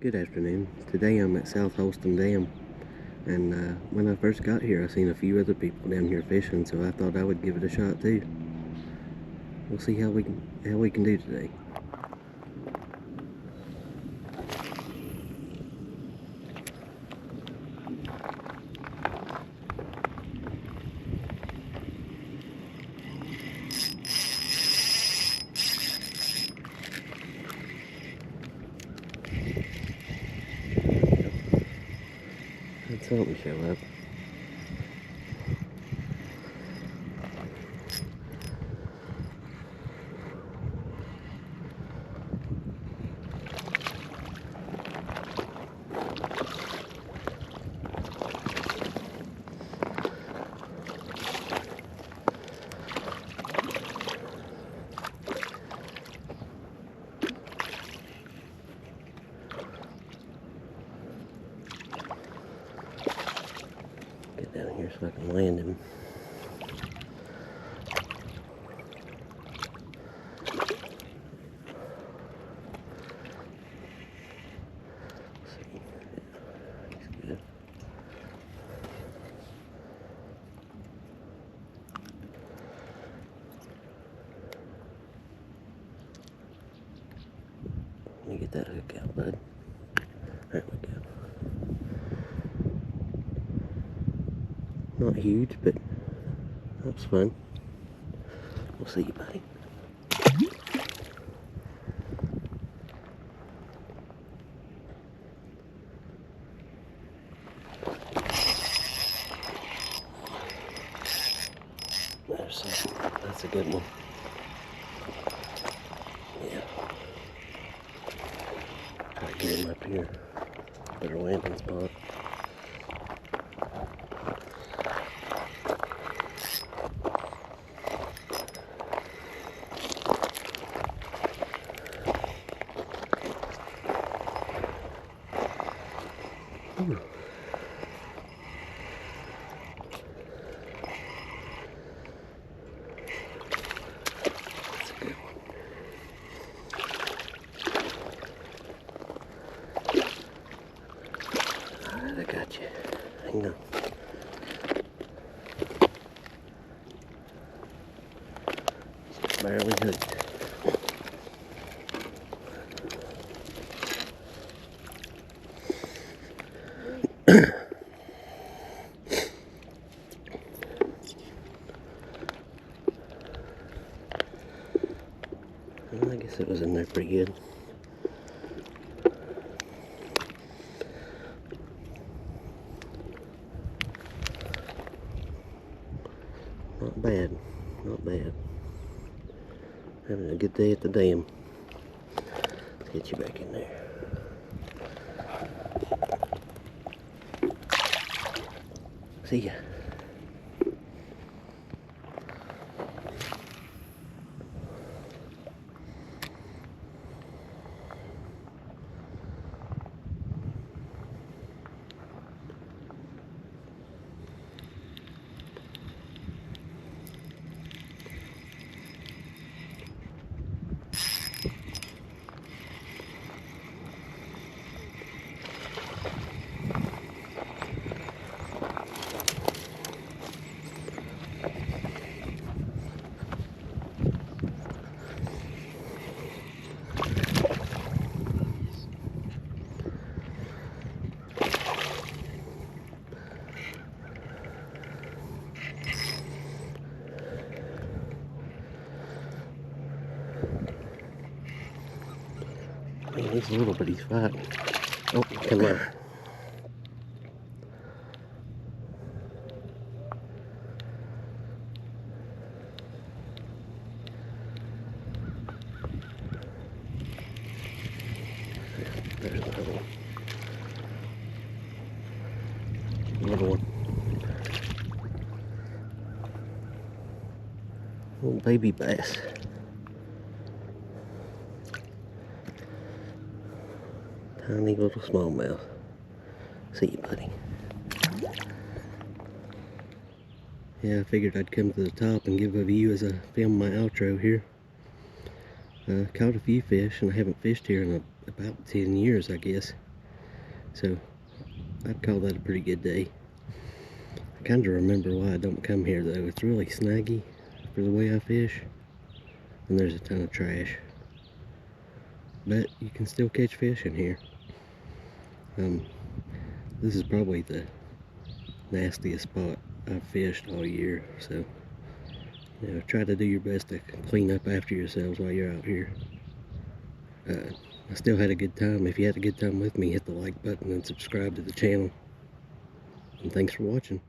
Good afternoon. Today I'm at South Holston Dam, and when I first got here I seen a few other people down here fishing, so I thought I would give it a shot too. We'll see how we can do today. Had something show up. Get down here so I can land him. Let me get that hook out, bud. There we go. Not huge, but that's fun. We'll see you, buddy. That's a good one. Yeah. Try to get him up here. Better landing spot. Ooh. That's a good one. Alright, I got you. Hang on. Barely hooked. Well, I guess it was in there pretty good. Not bad, not bad. Having a good day at the dam. Let's get you back in there. See ya. Man, he's little, but he's fat. Oh, come on. There's another one. Little one. Little baby bass. Tiny little smallmouth. See you, buddy. Yeah, I figured I'd come to the top and give a view as I film my outro here. Caught a few fish, and I haven't fished here in about 10 years, I guess. So I'd call that a pretty good day. I kind of remember why I don't come here though. It's really snaggy for the way I fish, and there's a ton of trash. But you can still catch fish in here. This is probably the nastiest spot I've fished all year, so you know, try to do your best to clean up after yourselves while you're out here. I still had a good time. If you had a good time with me, hit the like button and subscribe to the channel. And thanks for watching.